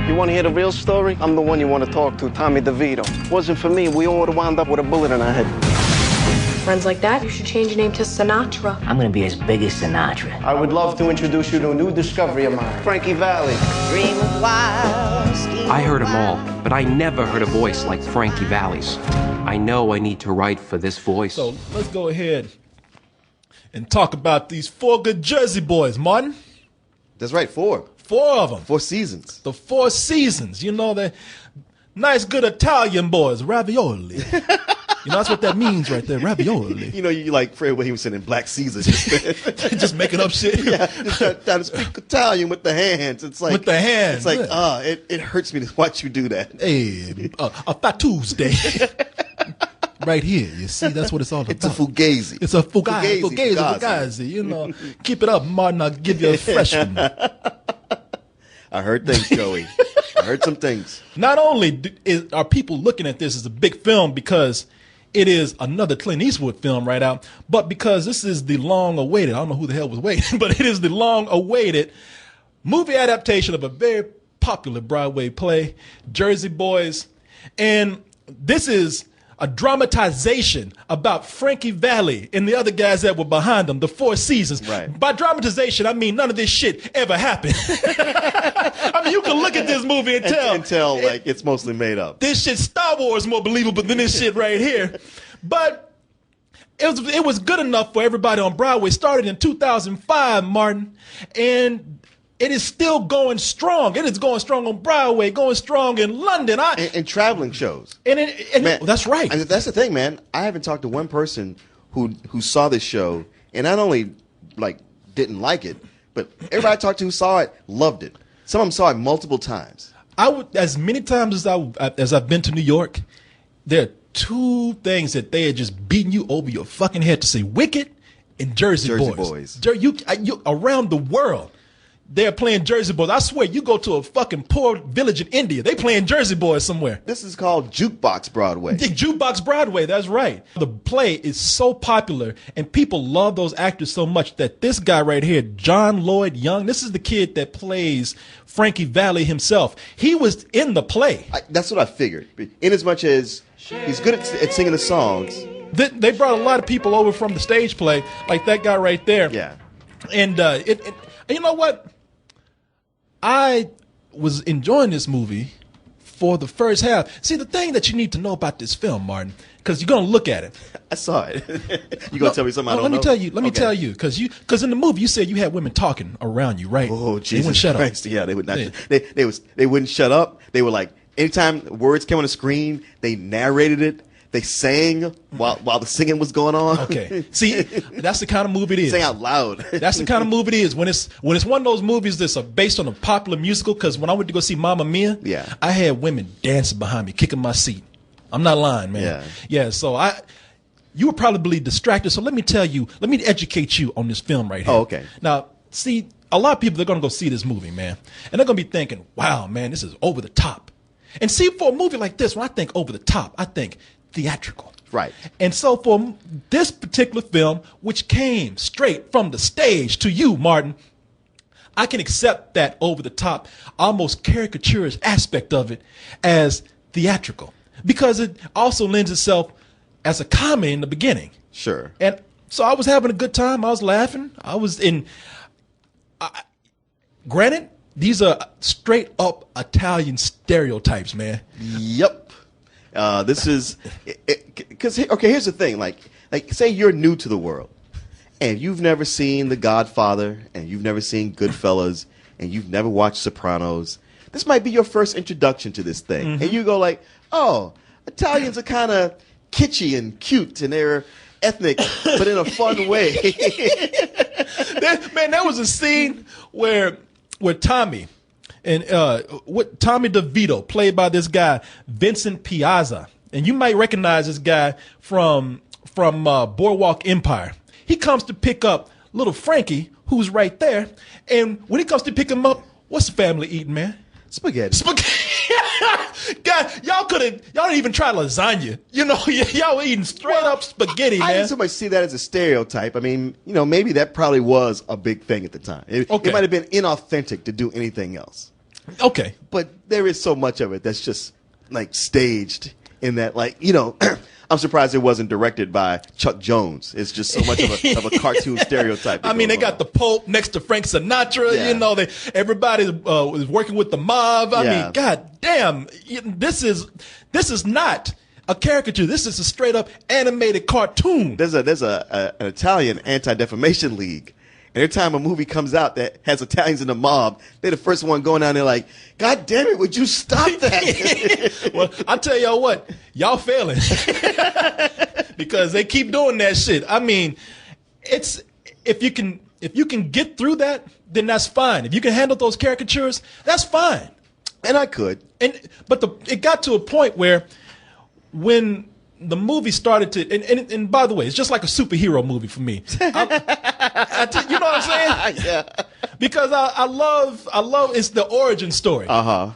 You want to hear the real story? I'm the one you want to talk to, Tommy DeVito. Wasn't for me, we all would have wound up with a bullet in our head. Friends like that, you should change your name to Sinatra. I'm gonna be as big as Sinatra. I would love to introduce you to a new discovery of mine, Frankie Valli. Dream of wild, scheme I heard of them all, wild. but I never heard a voice like Frankie Valli's. I know I need to write for this voice. So let's go ahead and talk about these 4 good Jersey boys, Martin. That's right, 4. 4 of them. 4 seasons. The 4 seasons. You know, the nice, good Italian boys, ravioli. You know, that's what that means right there, ravioli. You know, you like Fred Williamson in Black Caesar. Just making up shit. Yeah, just trying to speak Italian with the hands. It's like With the hands, It's like, yeah. it hurts me to watch you do that. Hey, a Fat Tuesday. Right here, you see, that's what it's all about. It's a fugazi. It's a fugazi. You know, keep it up, Martin. I'll give you a fresh one. I heard things, Joey. I heard some things. Not only are people looking at this as a big film because it is another Clint Eastwood film right out, but because this is the long-awaited, I don't know who the hell was waiting, but it is the long-awaited movie adaptation of a very popular Broadway play, Jersey Boys. And this is a dramatization about Frankie Valli and the other guys that were behind him, the 4 seasons. Right. By dramatization, I mean none of this shit ever happened. I mean, you can look at this movie and tell. Like it's mostly made up. This shit, Star Wars, more believable than this shit right here. But it was good enough for everybody on Broadway. Started in 2005, Martin, and it is still going strong. It is going strong on Broadway, going strong in London. And traveling shows. Man, that's right. And that's the thing, man. I haven't talked to one person who saw this show and not only like didn't like it, but everybody I talked to who saw it loved it. Some of them saw it multiple times. I would, as many times as I've been to New York, there are 2 things that they are just beating you over your fucking head to see: Wicked and Jersey Boys. You around the world, they're playing Jersey Boys. I swear, you go to a fucking poor village in India, they playing Jersey Boys somewhere. This is called Jukebox Broadway. The Jukebox Broadway, that's right. The play is so popular, and people love those actors so much that this guy right here, John Lloyd Young, this is the kid that plays Frankie Valli himself. He was in the play. That's what I figured. In as much as he's good at singing the songs. They brought a lot of people over from the stage play, like that guy right there. Yeah. And you know what? I was enjoying this movie for the first half. See, the thing that you need to know about this film, Martin, because you're going to look at it. I saw it. You going to tell me something I don't know? Let me tell you, because in the movie you said you had women talking around you, right? Oh, Jesus they wouldn't shut Christ. up. Yeah, they would not. Yeah. They wouldn't shut up. They were like, anytime words came on the screen, they narrated it. They sang while the singing was going on. Okay. See, that's the kind of movie it is. Sang out loud. That's the kind of movie it is. When it's one of those movies that's based on a popular musical, because when I went to go see Mamma Mia, yeah, I had women dancing behind me, kicking my seat. I'm not lying, man. Yeah. So you were probably distracted. So let me educate you on this film right here. Oh, okay. Now, see, a lot of people, they're going to go see this movie, man. And they're going to be thinking, wow, man, this is over the top. And see, for a movie like this, when I think over the top, I think theatrical. Right. And so for this particular film, which came straight from the stage to you, Martin, I can accept that over the top, almost caricaturist aspect of it as theatrical, because it also lends itself as a comedy in the beginning. Sure. And so I was having a good time. I was laughing. I was in, granted, these are straight up Italian stereotypes, man. Yep. This is because okay. Here's the thing: like, say you're new to the world, and you've never seen The Godfather, and you've never seen Goodfellas, and you've never watched Sopranos. This might be your first introduction to this thing, and you go like, "Oh, Italians are kind of kitschy and cute, and they're ethnic, but in a fun way." Man, there was a scene where Tommy. And Tommy DeVito, played by this guy Vincent Piazza, and you might recognize this guy from Boardwalk Empire. He comes to pick up little Frankie, who's right there, and when he comes to pick him up, what's the family eating, man? Spaghetti. God, y'all didn't even try lasagna. You know, y'all were eating straight up spaghetti, man. I didn't so much see that as a stereotype. I mean, maybe that probably was a big thing at the time. It might have been inauthentic to do anything else. Okay. But there is so much of it that's just like staged in that, like, you know, I'm surprised it wasn't directed by Chuck Jones. It's just so much of a cartoon stereotype. I mean, they got the Pope next to Frank Sinatra. Yeah. You know, everybody is working with the mob. I Yeah. mean, god damn, this is not a caricature. This is a straight up animated cartoon. There's an Italian Anti-Defamation League. And every time a movie comes out that has Italians in the mob, they're the first one going down there like, God damn it, would you stop that? Well, I tell y'all what, y'all failing because they keep doing that shit. I mean, it's if you can get through that, then that's fine. If you can handle those caricatures, that's fine. And I could. But it got to a point where when the movie started to, and by the way, it's just like a superhero movie for me. You know what I'm saying? Yeah. Because I love it's the origin story. Uh-huh.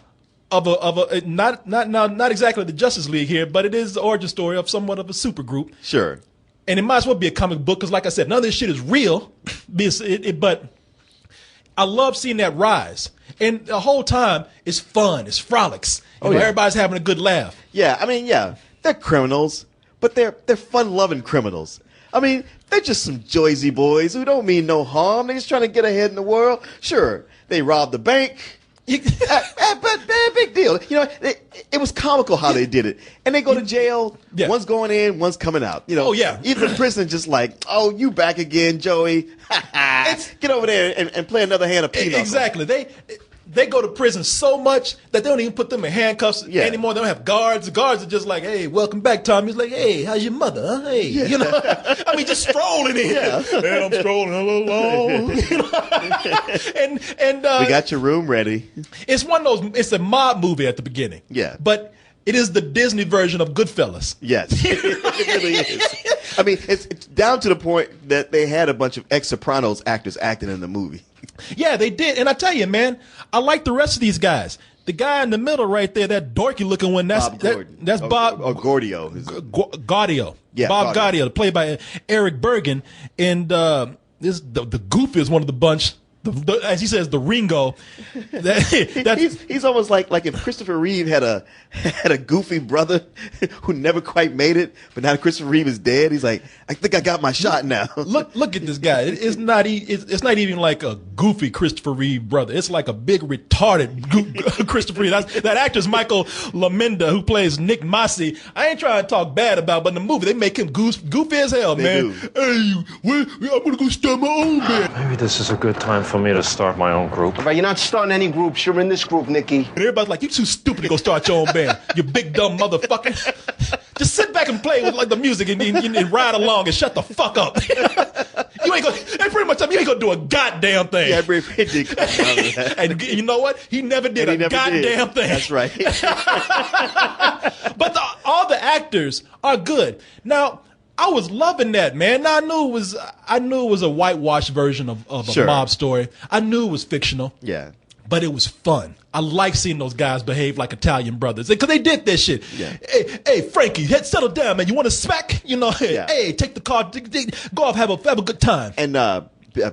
Of a not exactly the Justice League here, but it is the origin story of somewhat of a supergroup. Sure. And it might as well be a comic book because, like I said, none of this shit is real. But I love seeing that rise, and the whole time it's fun, it's frolics. You know, yeah. everybody's having a good laugh. Yeah, I mean, yeah, they're criminals, but they're fun-loving criminals. I mean, they're just some Joyzy boys who don't mean no harm. They're just trying to get ahead in the world. Sure, they robbed the bank. But big deal. You know, it was comical how they did it. And they go to jail. Yeah. One's going in, one's coming out. You know, Oh, yeah. Even the prison just like, oh, you back again, Joey. Get over there and play another hand of pinochle. Exactly. They go to prison so much that they don't even put them in handcuffs anymore. They don't have guards. The guards are just like, hey, welcome back, Tommy. He's like, hey, how's your mother? Huh? Hey, you know, I mean, just strolling in. Yeah. And I'm strolling along. You know? and We got your room ready. it's one of those. It's a mob movie at the beginning. Yeah. But it is the Disney version of Goodfellas. Yes, it really is. I mean, it's down to the point that they had a bunch of ex-Sopranos actors acting in the movie. Yeah, they did. And I tell you, man, I like the rest of these guys. The guy in the middle right there, that dorky looking one, that's Bob Gordon. that's Bob Or Gordio. Gaudio. Yeah, Bob Gaudio, played by Eric Bergen. And the goof is one of the bunch. As he says, the Ringo. He's almost like if Christopher Reeve had a goofy brother who never quite made it, but now Christopher Reeve is dead. He's like, I think I got my shot now. Look at this guy. It's not even like a goofy Christopher Reeve brother. It's like a big retarded Christopher Reeve. That actor's Michael LaMenda, who plays Nick Massey. I ain't trying to talk bad about, but in the movie they make him goofy as hell, man. Hey, I'm gonna go start my own band. Maybe this is a good time for me to start my own group. All right, you're not starting any groups. You're in this group, Nicky. And everybody's like, you too stupid to go start your own band. You big dumb motherfucker. Just sit back and play with like the music and ride along and shut the fuck up. You ain't gonna. And pretty much, you ain't gonna do a goddamn thing. Yeah, Brave did come out of that. And you know what? He never did goddamn thing. That's right. But all the actors are good. Now, I was loving that, man. Now, I knew it was a whitewashed version of a mob story. I knew it was fictional. Yeah. But it was fun. I like seeing those guys behave like Italian brothers because they did this shit. Yeah. Hey, Frankie, settle down, man. You want to smack? You know, Yeah. hey, take the car, go off, have a good time. And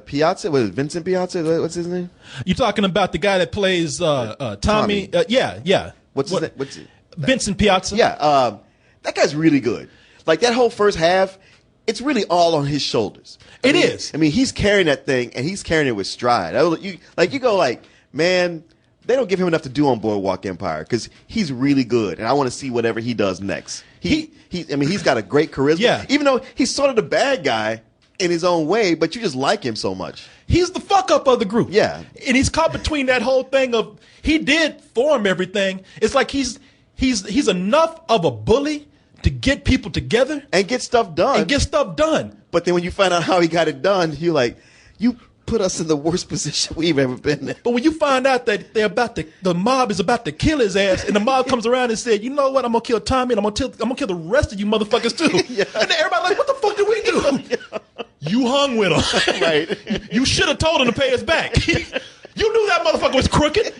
Piazza, was it Vincent Piazza? What's his name? You talking about the guy that plays Tommy? Yeah. What's his name? What's it? Vincent Piazza. Yeah. That guy's really good. Like that whole first half, it's really all on his shoulders. It is. I mean, he's carrying that thing, and he's carrying it with stride. You go like, man, they don't give him enough to do on Boardwalk Empire because he's really good, and I want to see whatever he does next. He's got a great charisma. Yeah. Even though he's sort of the bad guy in his own way, but you just like him so much. He's the fuck up of the group. Yeah. And he's caught between that whole thing of he did form everything. It's like he's enough of a bully to get people together And get stuff done. But then when you find out how he got it done, you're like, you put us in the worst position we've ever been in. But when you find out that the mob is about to kill his ass, and the mob comes around and said, you know what, I'm gonna kill Tommy, and I'm gonna kill the rest of you motherfuckers too. Yeah. And then everybody's like, what the fuck did we do? Yeah. You hung with him. Right. You should have told him to pay us back. You knew that motherfucker was crooked.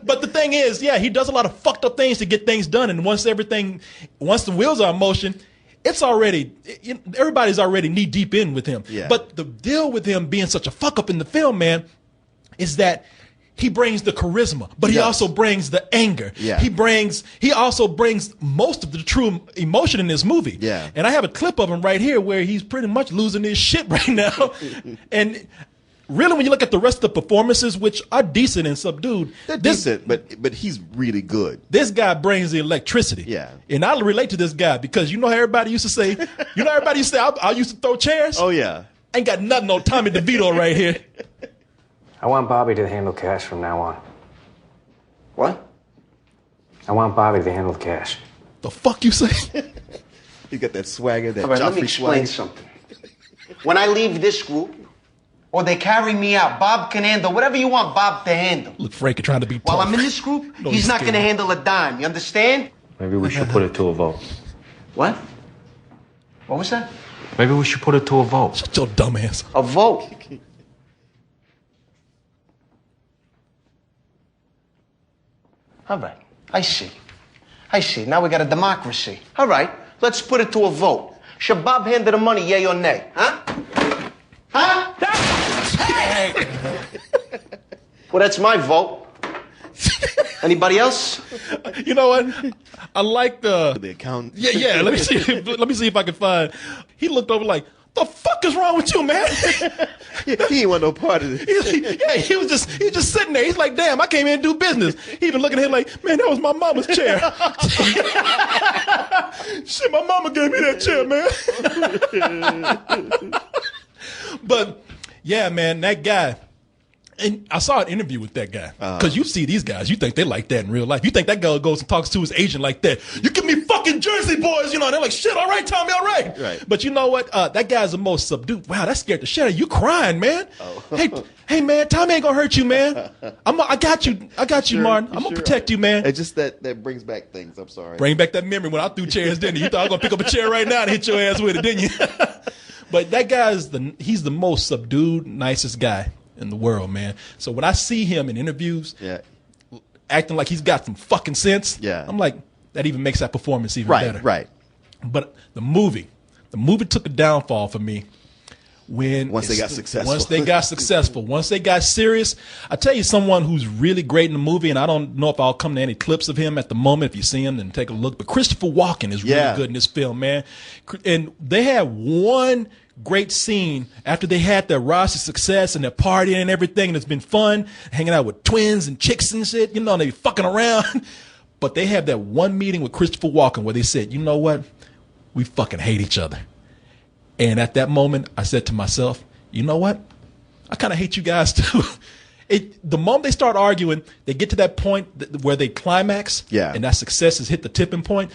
But the thing is, yeah, he does a lot of fucked up things to get things done, and once the wheels are in motion, everybody's already knee deep in with him. Yeah. But the deal with him being such a fuck up in the film, man, is that he brings the charisma, but he does. also brings the anger. Yeah. He also brings most of the true emotion in this movie. Yeah. And I have a clip of him right here where he's pretty much losing his shit right now. And really, when you look at the rest of the performances, which are decent and subdued, They're decent, but he's really good. this guy brings the electricity. Yeah. And I relate to this guy because you know how everybody used to say, I used to throw chairs? Oh yeah. Ain't got nothing on Tommy DeVito right here. I want Bobby to handle cash from now on. What? I want Bobby to handle cash. The fuck you say? He got that swagger, that All right, let me Joffrey explain swagger. something. When I leave this group, or they carry me out, Bob can handle whatever you want Bob to handle. Look, Frankie trying to be While tough. I'm in this group, No, he's he's not scared. going to handle a dime. You understand? Maybe we should put it to a vote. What? What was that? Maybe we should put it to a vote. Shut your dumb ass. A vote. All right. I see. Now we got a democracy. All right. Let's put it to a vote. Should Bob handle the money, yay or nay? Huh? Huh? Well, that's my vote. Anybody else? You know what? I like the accountant. Yeah. Let me see. Let me see if I can find. He looked over like, the fuck is wrong with you, man? He ain't want no part of it. He was just sitting there. He's like, damn, I came here to do business. He even looking at him like, man, that was my mama's chair. Shit, my mama gave me that chair, man. But yeah, man, that guy. And I saw an interview with that guy. Because you see these guys, you think they like that in real life. You think that guy goes and talks to his agent like that. You give me fucking Jersey boys, you know. And they're like, shit, all right, Tommy, all right. Right. But you know what? That guy's the most subdued. Wow, that scared the shit out of you. Crying, man. Hey, man, Tommy ain't gonna hurt you, man. I got you, Sure, Martin. I'm gonna sure. protect you, man. It's just that brings back things. I'm sorry. Bring back that memory when I threw chairs, didn't you? You thought I was gonna pick up a chair right now and hit your ass with it, didn't you? But that guy he's the most subdued, nicest guy in the world, man. So when I see him in interviews, acting like he's got some fucking sense, I'm like, that even makes that performance even better. Right. But the movie took a downfall for me once they got successful. Once they got serious. I tell you, someone who's really great in the movie, and I don't know if I'll come to any clips of him at the moment. If you see him, then take a look. But Christopher Walken is really good in this film, man. And they had one great scene after they had their rise to success and their partying and everything, and it's been fun hanging out with twins and chicks and shit, you know, and they fucking around. But they have that one meeting with Christopher Walken where they said, you know what? We fucking hate each other. And at that moment, I said to myself, you know what? I kind of hate you guys too. The moment they start arguing, they get to that point where they climax, and that success has hit the tipping point.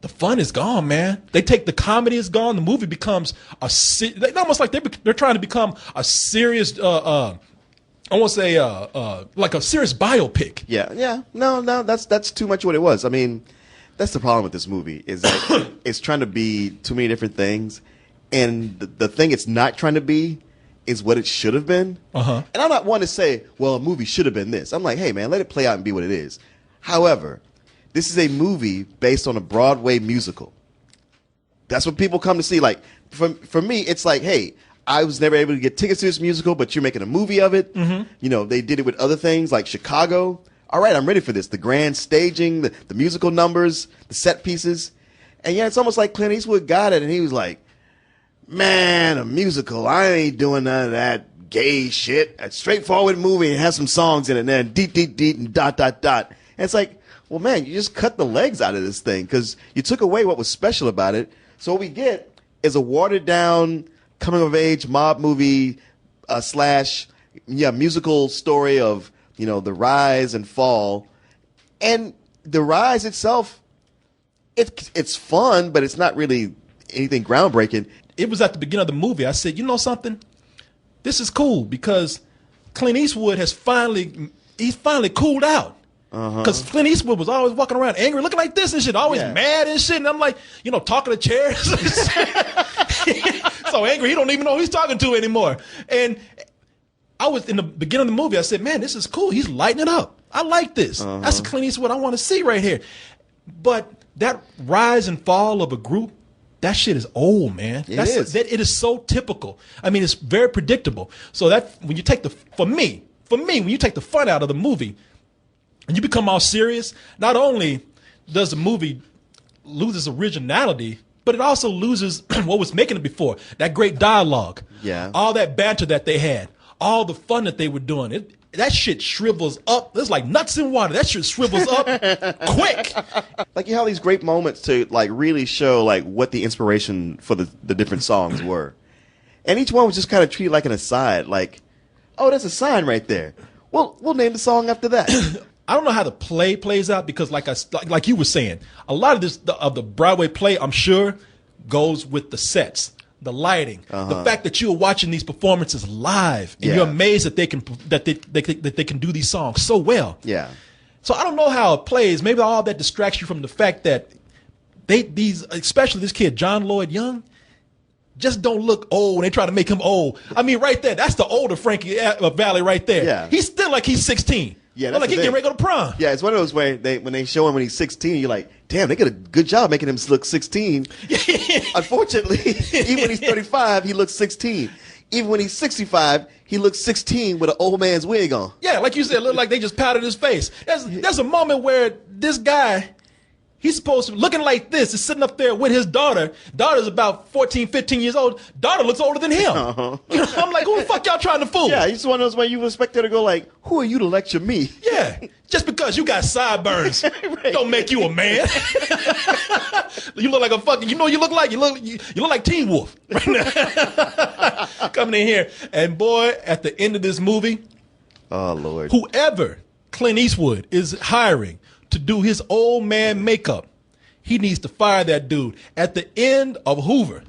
The fun is gone, man. They take the comedy is gone. The movie becomes almost like they're trying to become a serious. I won't say like a serious biopic. Yeah. No, that's too much what it was. I mean, that's the problem with this movie is that it's trying to be too many different things, and the thing it's not trying to be is what it should have been. And I'm not one to say, well, a movie should have been this. I'm like, hey, man, let it play out and be what it is. However, this is a movie based on a Broadway musical. That's what people come to see. Like, for me, it's like, hey, I was never able to get tickets to this musical, but you're making a movie of it. You know, they did it with other things like Chicago. All right, I'm ready for this. The grand staging, the musical numbers, the set pieces. And yeah, it's almost like Clint Eastwood got it, and he was like, man, a musical. I ain't doing none of that gay shit. A straightforward movie and have some songs in it, and then deet, and dot. And it's like, well, man, you just cut the legs out of this thing because you took away what was special about it. So what we get is a watered-down coming-of-age mob movie / musical story of, you know, the rise and fall. And the rise itself, it's fun, but it's not really anything groundbreaking. It was at the beginning of the movie. I said, you know something? This is cool because Clint Eastwood he's finally cooled out. Because Clint Eastwood was always walking around angry, looking like this and shit, always mad and shit. And I'm like, you know, talking to chairs. So angry, he don't even know who he's talking to anymore. And I was in the beginning of the movie, I said, man, this is cool. He's lighting it up. I like this. That's the Clint Eastwood I want to see right here. But that rise and fall of a group, that shit is old, man. It is so typical. I mean, it's very predictable. So that when you take for for me, when you take the fun out of the movie and you become all serious, not only does the movie lose its originality, but it also loses what was making it before. That great dialogue. Yeah. All that banter that they had. All the fun that they were doing. That shit shrivels up. It's like nuts in water. That shit shrivels up quick. Like you have these great moments to like really show like what the inspiration for the different songs were. And each one was just kind of treated like an aside. Like, oh, there's a sign right there. Well, we'll name the song after that. I don't know how the play plays out because, like you were saying, a lot of the Broadway play, I'm sure, goes with the sets, the lighting, the fact that you're watching these performances live, and you're amazed that they can do these songs so well. Yeah. So I don't know how it plays. Maybe all that distracts you from the fact that especially this kid John Lloyd Young, just don't look old when they try to make him old. I mean, right there, that's the older Frankie Valli right there. Yeah. He's still like he's 16. Yeah, like he getting ready to go to prom. Yeah, it's one of those where when they show him when he's 16, you're like, damn, they did a good job making him look 16. Unfortunately, even when he's 35, he looks 16. Even when he's 65, he looks 16 with an old man's wig on. Yeah, like you said, it looked like they just powdered his face. There's a moment where this guy, he's supposed to be looking like this, is sitting up there with his daughter. Daughter's about 14, 15 years old. Daughter looks older than him. You know, I'm like, who the fuck y'all trying to fool? Yeah, he's one of those where you expect her to go like, who are you to lecture me? Yeah, just because you got sideburns don't make you a man. You look like a fucking, you know what you look like? You look like Teen Wolf right now. Coming in here. And boy, at the end of this movie, oh Lord, whoever Clint Eastwood is hiring to do his old man makeup, he needs to fire that dude. At the end of Hoover,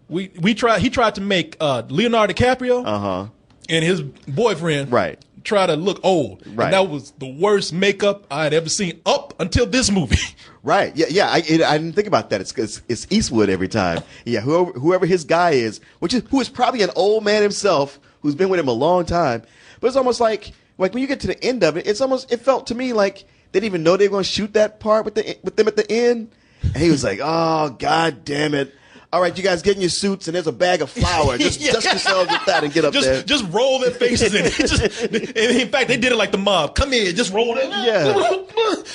he tried to make Leonardo DiCaprio and his boyfriend try to look old. Right. And that was the worst makeup I had ever seen up until this movie. Right. Yeah. I didn't think about that. It's Eastwood every time. Yeah. Whoever his guy is, who is probably an old man himself who's been with him a long time. But it's almost like when you get to the end of it, it felt to me like they didn't even know they were going to shoot that part with them at the end. And he was like, oh, God damn it. All right, you guys get in your suits, and there's a bag of flour. Just dust yourselves with that and get up there. Just roll their faces in it. And in fact, they did it like the mob. Come here, just roll it. Yeah.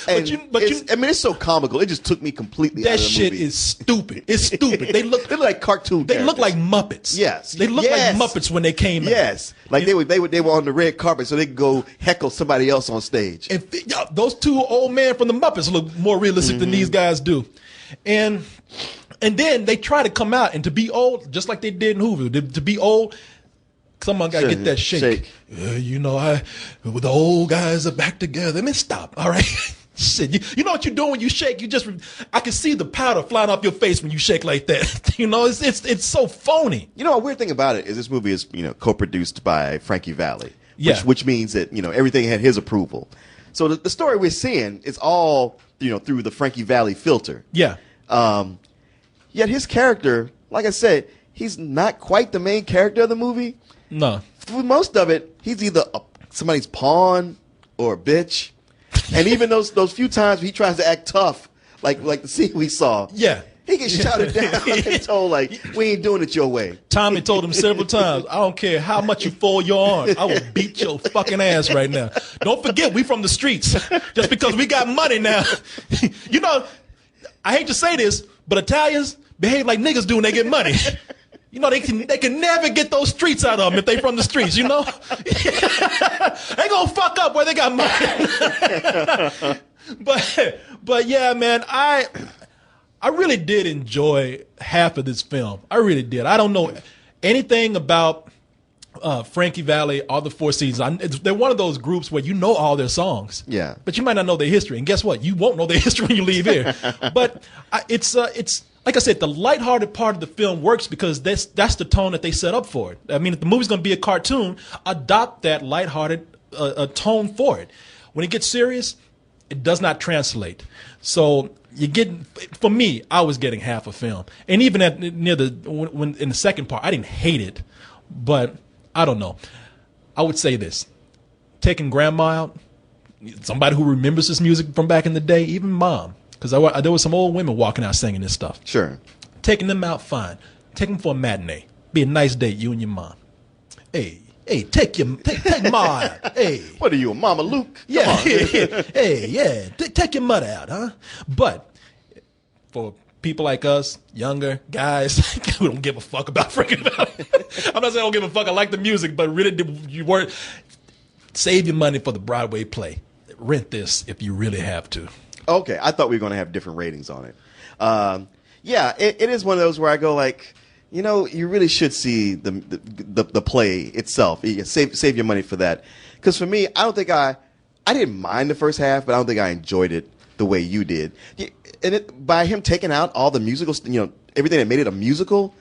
I mean, it's so comical. It just took me completely out of the movie. That shit is stupid. It's stupid. They look like cartoon characters. They look like Muppets. Yes. They look like Muppets when they came out. Yes. Like they were on the red carpet so they could go heckle somebody else on stage. And those two old men from the Muppets look more realistic than these guys do. And then they try to come out and to be old, just like they did in Hoover. To be old, someone got to get that shake. The old guys are back together. I mean, stop, all right? Shit, you know what you're doing when you shake? I can see the powder flying off your face when you shake like that. It's so phony. You know, a weird thing about it is this movie is, co-produced by Frankie Valli, which means that, everything had his approval. So the story we're seeing is all, through the Frankie Valli filter. Yeah. Yet his character, like I said, he's not quite the main character of the movie. No. For most of it, he's either somebody's pawn or a bitch. And even those few times he tries to act tough, like the scene we saw. Yeah. He gets shouted down and told, like, we ain't doing it your way. Tommy told him several times, I don't care how much you fold your arms, I will beat your fucking ass right now. Don't forget, we from the streets. Just because we got money now. I hate to say this, but Italians behave like niggas do when they get money. They can never get those streets out of them if they from the streets, They gonna fuck up where they got money. But yeah, man, I really did enjoy half of this film. I really did. I don't know anything about Frankie Valli, all the Four Seasons. They're one of those groups where you know all their songs. Yeah. But you might not know their history. And guess what? You won't know their history when you leave here. But it's like I said, the lighthearted part of the film works because that's the tone that they set up for it. I mean, if the movie's going to be a cartoon, adopt that lighthearted tone for it. When it gets serious, it does not translate. So for me, I was getting half a film. And even when in the second part, I didn't hate it, but I don't know. I would say this. Taking grandma out, somebody who remembers this music from back in the day, even mom, because there were some old women walking out singing this stuff. Sure. Taking them out, fine. Take them for a matinee. Be a nice date, you and your mom. Hey, Hey, take Ma out. Hey. What are you, a Mama Luke? Come Yeah, on. hey, yeah, take your mother out, huh? But for people like us, younger guys, we don't give a fuck about Frankie Valli. I'm not saying I don't give a fuck. I like the music, but really, you weren't. Save your money for the Broadway play. Rent this if you really have to. Okay, I thought we were going to have different ratings on it. Yeah, it is one of those where I go like, you know, you really should see the play itself. You save your money for that. Because for me, I don't think I didn't mind the first half, but I don't think I enjoyed it the way you did. And by him taking out all the musical, everything that made it a musical,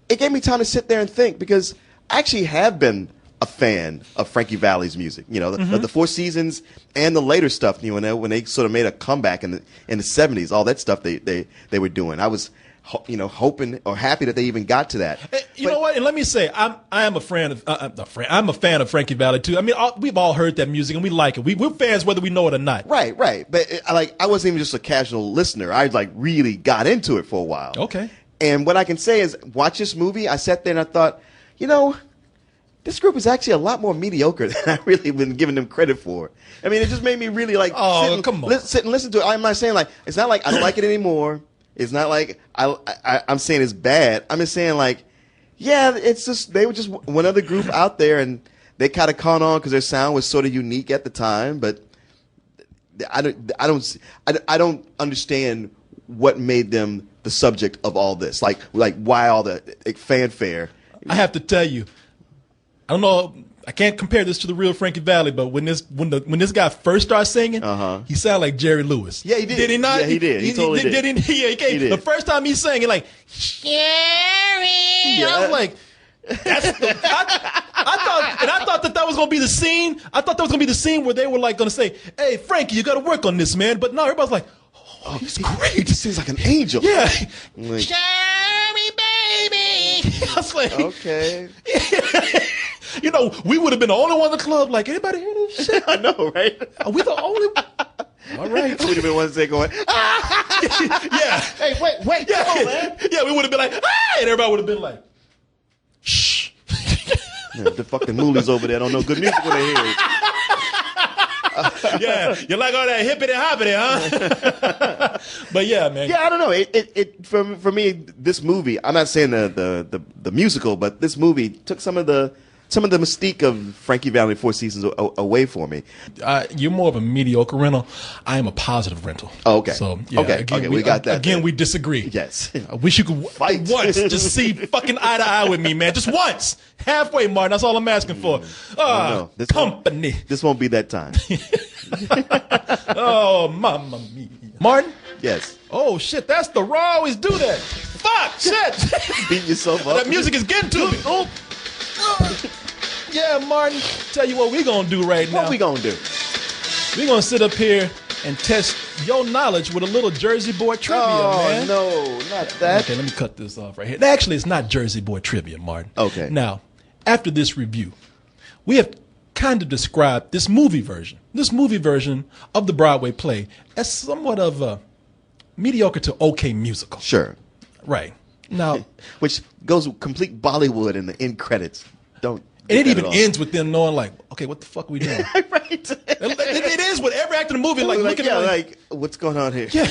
it gave me time to sit there and think, because I actually have been a fan of Frankie Valli's music. The Four Seasons and the later stuff. When they sort of made a comeback in the 70s, all that stuff they were doing. I was hoping or happy that they even got to that. You know what? And let me say, I'm a fan of Frankie Valli too. I mean, we've all heard that music and we like it. We're fans whether we know it or not. Right. But I wasn't even just a casual listener. I really got into it for a while. Okay. And what I can say is, watch this movie. I sat there and I thought, this group is actually a lot more mediocre than I really been giving them credit for. I mean, it just made me really sit and listen to it. I'm not saying it's not like I don't like it anymore. It's not like I'm saying it's bad. I'm just saying it's just, they were just one other group out there, and they kind of caught on because their sound was sort of unique at the time. But I don't understand what made them the subject of all this. Like why all the fanfare. I have to tell you, I don't know. I can't compare this to the real Frankie Valli, but when this guy first started singing, he sounded like Jerry Lewis. Yeah, he did. Did he not? Yeah, he did. He totally did. He did. The first time he sang it, like Jerry. Yeah. I was like, I thought that was gonna be the scene. I thought that was gonna be the scene where they were like gonna say, "Hey, Frankie, you got to work on this, man." But no, everybody's like, "Oh, he's great. He just seems like an angel." Yeah. Like, Jerry, baby. I was like, okay. We would have been the only one in the club. Like, anybody hear this shit? I know, right? Are we the only one? All right. We'd have been ones there going, yeah. Hey, wait, Yeah, come on, man. Yeah, we would have been like, ah! And everybody would have been like, shh. The fucking moolies over there don't know good music when they hear it. Yeah, you like all that hippity hoppity, huh? But yeah, man. Yeah, I don't know. It for me, this movie. I'm not saying the musical, but this movie took some of the mystique of Frankie Valli Four Seasons away for me. You're more of a mediocre rental. I am a positive rental. Oh, okay. So yeah, okay, we got that. Again, then. we disagree. Yes. I wish you could Fight once just see fucking eye to eye with me, man. Just once, halfway, Martin. That's all I'm asking for. No, Company. This won't be that time. Oh, mamma mia. Martin? Yes. Oh, shit. That's the raw. I always do that. Fuck. Shit. Beat yourself up. That music is getting to me. Oh. Yeah, Martin. Tell you what we going to do right now. What we going to do? We're going to sit up here and test your knowledge with a little Jersey Boy trivia, man. No, not that. Okay, let me cut this off right here. Actually, it's not Jersey Boy trivia, Martin. Okay. Now, after this review, we have kind of described this movie version of the Broadway play as somewhat of a mediocre to okay musical. Sure. Right. Now, which goes complete Bollywood in the end credits. Don't. And it even ends with them knowing, like, okay, what the fuck are we doing? Right. It is with every actor in the movie, like looking at like, what's going on here? Yeah.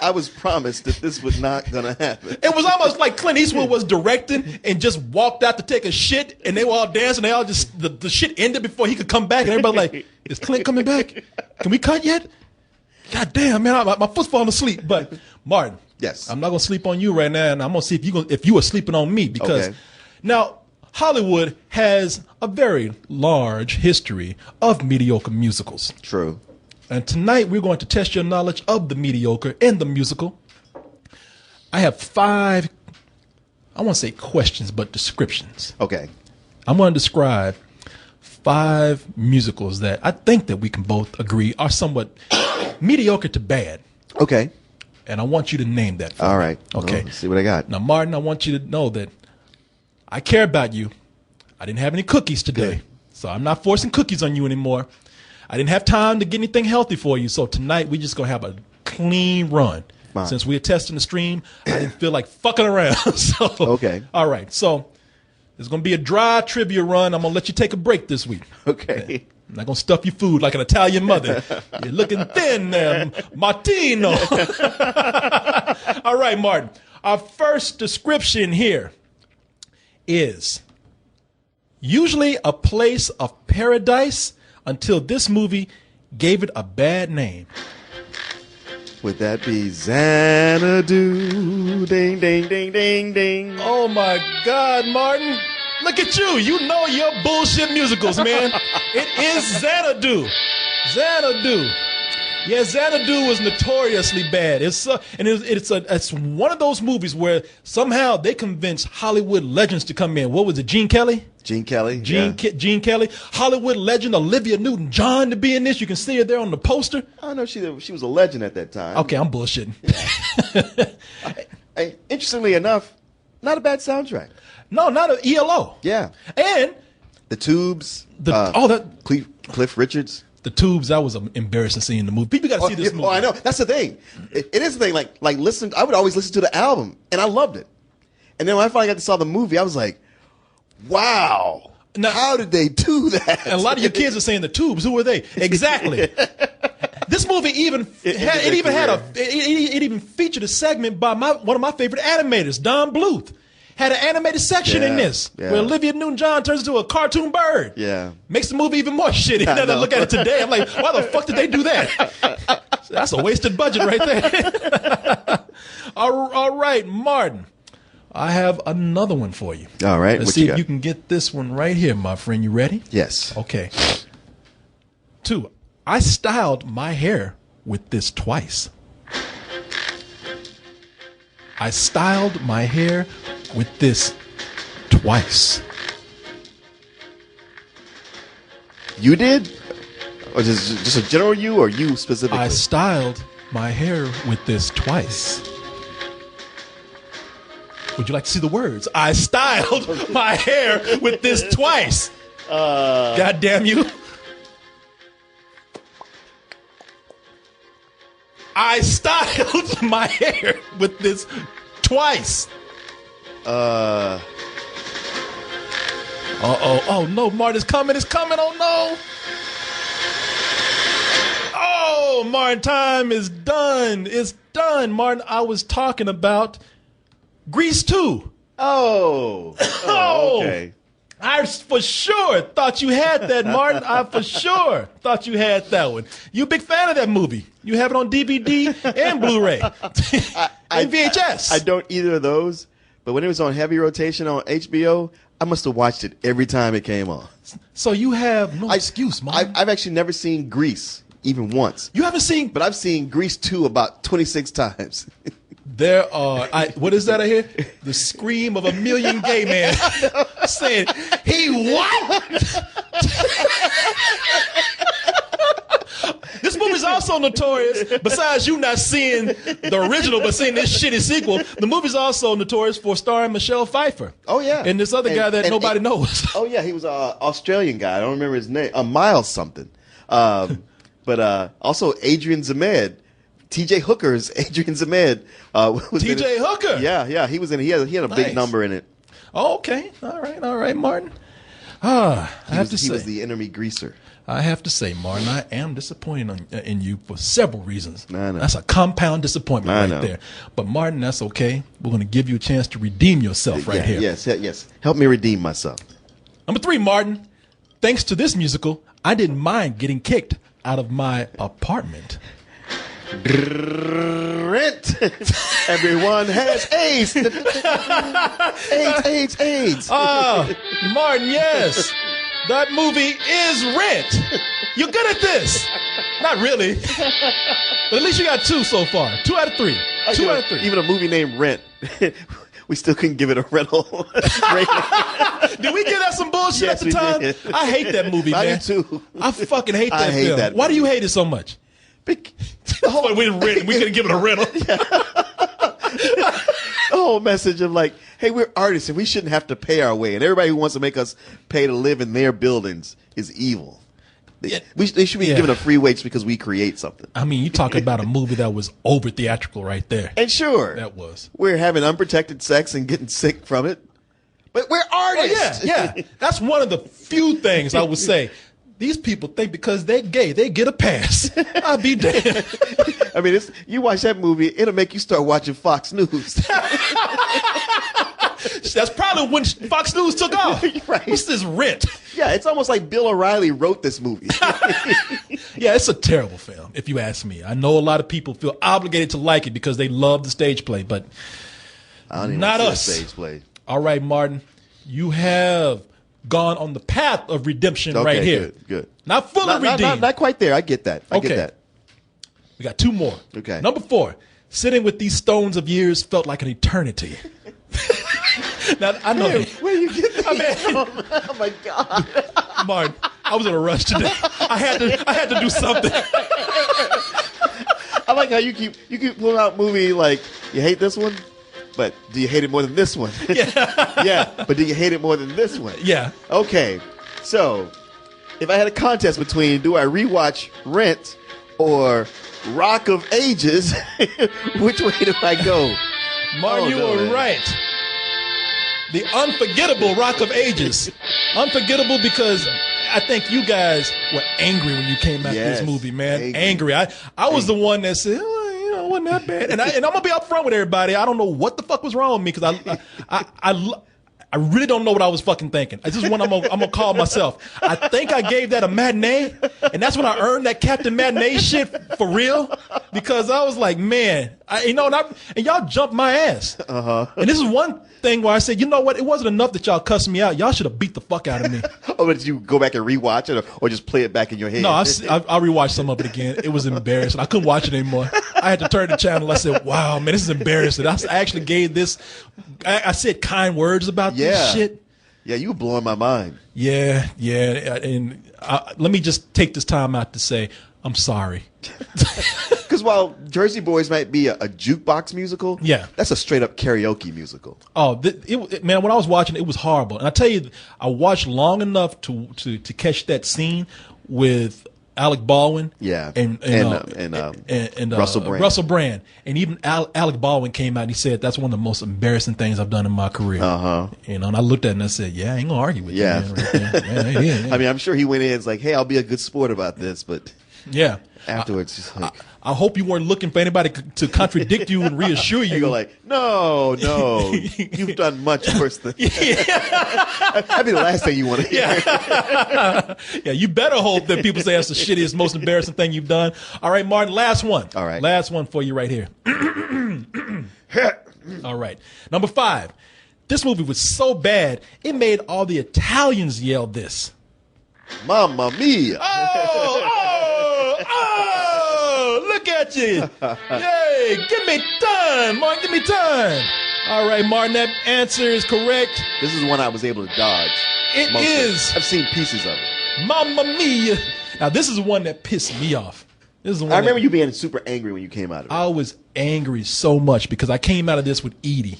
I was promised that this was not going to happen. It was almost like Clint Eastwood was directing and just walked out to take a shit, and they were all dancing. They all just the shit ended before he could come back, and everybody like, is Clint coming back? Can we cut yet? God damn, man, my foot's falling asleep. But Martin, yes, I'm not gonna sleep on you right now, and I'm gonna see if you are sleeping on me, because now Hollywood has a very large history of mediocre musicals. True. And tonight we're going to test your knowledge of the mediocre and the musical. I have 5, I won't say questions, but descriptions. Okay. I'm going to describe 5 musicals that I think that we can both agree are somewhat mediocre to bad. Okay. And I want you to name that for me. All right. Okay. Well, let's see what I got. Now, Martin, I want you to know that I care about you. I didn't have any cookies today, Good. So I'm not forcing cookies on you anymore. I didn't have time to get anything healthy for you, so tonight we're just going to have a clean run. Fine. Since we're testing the stream, I didn't feel like fucking around. So, okay. All right. So There's going to be a dry trivia run. I'm going to let you take a break this week. Okay. I'm not going to stuff your food like an Italian mother. You're looking thin there, Martino. All right, Martin. Our first description here is usually a place of paradise until this movie gave it a bad name. Would that be Xanadu? Ding, ding, ding, ding, ding. Oh, my God, Martin. Look at you. You know your bullshit musicals, man. It is Xanadu. Xanadu. Yeah, Xanadu was notoriously bad. It's one of those movies where somehow they convinced Hollywood legends to come in. What was it, Gene Kelly? Gene Kelly. Gene Kelly. Hollywood legend Olivia Newton-John to be in this. You can see her there on the poster. I know she was a legend at that time. Okay, I'm bullshitting. Interestingly enough, not a bad soundtrack. No, not an ELO. Yeah. And the Tubes. Cliff Richards. The Tubes, that was an embarrassing scene in the movie. People got to see this movie. Oh, I know. That's the thing. It is the thing. Like listen. I would always listen to the album, and I loved it. And then when I finally got to saw the movie, I was like, "Wow, now, how did they do that?" And a lot of your kids are saying the Tubes. Who are they? Exactly. This movie even featured a segment by one of my favorite animators, Don Bluth. Had an animated section in this where Olivia Newton-John turns into a cartoon bird. Yeah. Makes the movie even more shitty. Now that I look at it today, I'm like, why the fuck did they do that? That's a wasted budget right there. All right, Martin. I have another one for you. All right. Let's see if you can get this one right here, my friend. You ready? Yes. Okay. 2. I styled my hair with this twice. I styled my hair with this twice. You did? Or just a general you or you specifically? I styled my hair with this twice. Would you like to see the words? I styled my hair with this twice. God damn you. I styled my hair with this twice. Oh no, Martin, it's coming, oh no. Oh, Martin, time is done. It's done, Martin. I was talking about Grease 2. Oh, okay. I for sure thought you had that, Martin. I for sure thought you had that one. You a big fan of that movie. You have it on DVD and Blu-ray and VHS. I don't either of those, but when it was on heavy rotation on HBO, I must have watched it every time it came on. So you have no excuse, Martin. I've actually never seen Grease even once. You haven't seen? But I've seen Grease 2 about 26 times. There are, what is that I hear? The scream of a million gay men saying, he what? This movie's also notorious, besides you not seeing the original but seeing this shitty sequel, the movie's also notorious for starring Michelle Pfeiffer. Oh, yeah. And this other guy that nobody knows. Oh, yeah, he was an Australian guy. I don't remember his name. Miles something. But also Adrian Zemed. T.J. Hooker's Adrian Zemed. T.J. Hooker? Yeah. He was in it. He had a big number in it. Oh, okay. All right, Martin. I have to say. He was the enemy greaser. I have to say, Martin, I am disappointed in you for several reasons. I know. That's a compound disappointment right there. But, Martin, that's okay. We're going to give you a chance to redeem yourself right here. Yes. Help me redeem myself. Number 3, Martin. Thanks to this musical, I didn't mind getting kicked out of my apartment. Rent. Everyone has AIDS. AIDS. Martin, yes. That movie is Rent. You're good at this. Not really. But at least you got 2 so far. 2 out of 3. 2 out of 3. Even a movie named Rent, we still couldn't give it a rental rating. Did we give that some bullshit at the time? Did. I hate that movie, man. I do too. I fucking hate that film. That Why do you hate it so much? We couldn't give it a rental. The whole message of like, hey, we're artists and we shouldn't have to pay our way, and everybody who wants to make us pay to live in their buildings is evil. They should be given a free wage because we create something. I mean, you talk about a movie that was over theatrical right there. And sure, that was. We're having unprotected sex and getting sick from it. But we're Oh, artists. yeah. That's one of the few things I would say. These people think because they're gay, they get a pass. I'll be damned. I mean, you watch that movie, it'll make you start watching Fox News. That's probably when Fox News took off. Right. What's this Rent? Yeah, it's almost like Bill O'Reilly wrote this movie. Yeah, it's a terrible film, if you ask me. I know a lot of people feel obligated to like it because they love the stage play, but I don't even not see us. the stage play. All right, Martin, you have gone on the path of redemption right here. Good. Not fully redeemed. Not quite there. I get that. I get that. We got 2 more. Okay. Number 4. Sitting with these stones of years felt like an eternity. Now, I know. Where you get that? I mean, Oh my God. Martin, I was in a rush today. I had to do something. I like how you keep pulling out movie like you hate this one, but do you hate it more than this one? Yeah, but do you hate it more than this one? Yeah. Okay, so if I had a contest between do I rewatch Rent or Rock of Ages, which way do I go? Martin, you were right. The unforgettable Rock of Ages. Unforgettable because I think you guys were angry when you came out Yes, this movie, man. angry. Angry. I was the one that said, oh, you know, it wasn't that bad. And I'm gonna be upfront with everybody. I don't know what the fuck was wrong with me because I really don't know what I was fucking thinking. I just want I'm gonna call myself. I think I gave that a matinee, and that's when I earned that Captain Matinee shit for real. Because I was like, man, and y'all jumped my ass. And this is one thing where I said, you know what? It wasn't enough that y'all cussed me out. Y'all should have beat the fuck out of me. Oh, but did you go back and rewatch it or just play it back in your head? No, I rewatched some of it again. It was embarrassing. I couldn't watch it anymore. I had to turn the channel. I said, wow, man, this is embarrassing. I actually gave this, I said kind words about this shit. Yeah, you were blowing my mind. Yeah. And let me just take this time out to say, I'm sorry. Because while Jersey Boys might be a jukebox musical, Yeah. that's a straight up karaoke musical. Oh, man, when I was watching it was horrible. And I tell you, I watched long enough to catch that scene with Alec Baldwin. Yeah. And Russell Brand. Russell Brand. And even Alec Baldwin came out and he said, that's one of the most embarrassing things I've done in my career. You know, and I looked at it and I said, yeah, I ain't gonna argue with you. Man, right there. Yeah. I mean, I'm sure he went in and was like, hey, I'll be a good sport about this, but Yeah. afterwards, just like, I hope you weren't looking for anybody to contradict you and reassure you. you go like, no, you've done much worse than that'd be the last thing you want to hear. Yeah, you better hope that people say that's the shittiest, most embarrassing thing you've done. All right, Martin, last one. All right. Last one for you right here. All right. Number 5. This movie was so bad, it made all the Italians yell this. Mamma mia. Oh, look at you. Yay, give me time, Martin, give me time. All right, Martin, that answer is correct. This is one I was able to dodge. It Most of is. I've seen pieces of it. Mamma mia. Now, this is one that pissed me off. This is the one I remember that- you being super angry when you came out of it. I was angry so much because I came out of this with Edie.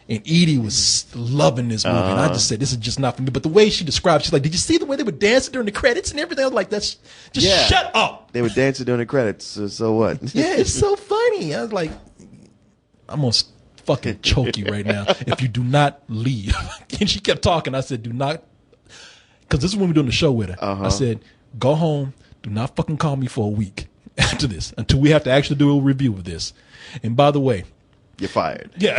And Edie was loving this movie. And I just said, this is just not for me. But the way she described, she's like, did you see the way they were dancing during the credits and everything? I was like, that's just shut up. They were dancing during the credits, so what? Yeah, it's so funny. I was like, I'm going to fucking choke you right now if you do not leave. And she kept talking. I said, do not. Because this is when we were doing the show with her. I said, go home. Do not fucking call me for a week after this until we have to actually do a review of this. And by the way, You're fired. yeah.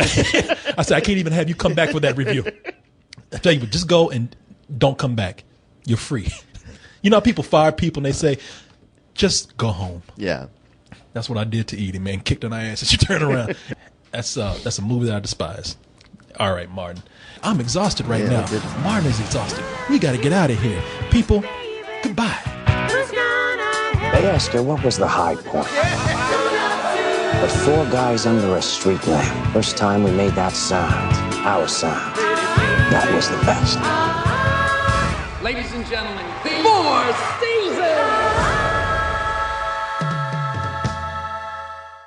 I said, I can't even have you come back for that review. I tell you what, just go and don't come back. You're free. You know how people fire people and they say, just go home. Yeah. That's what I did to Edie, man. Kicked on her ass and she turned around. That's a movie that I despise. All right, Martin. I'm exhausted right now. Martin is exhausted. We got to get out of here. People, goodbye. They asked her what was the high point. But 4 guys under a street lamp. First time we made that sound, our sound, that was the best. Ladies and gentlemen, the 4 Seasons!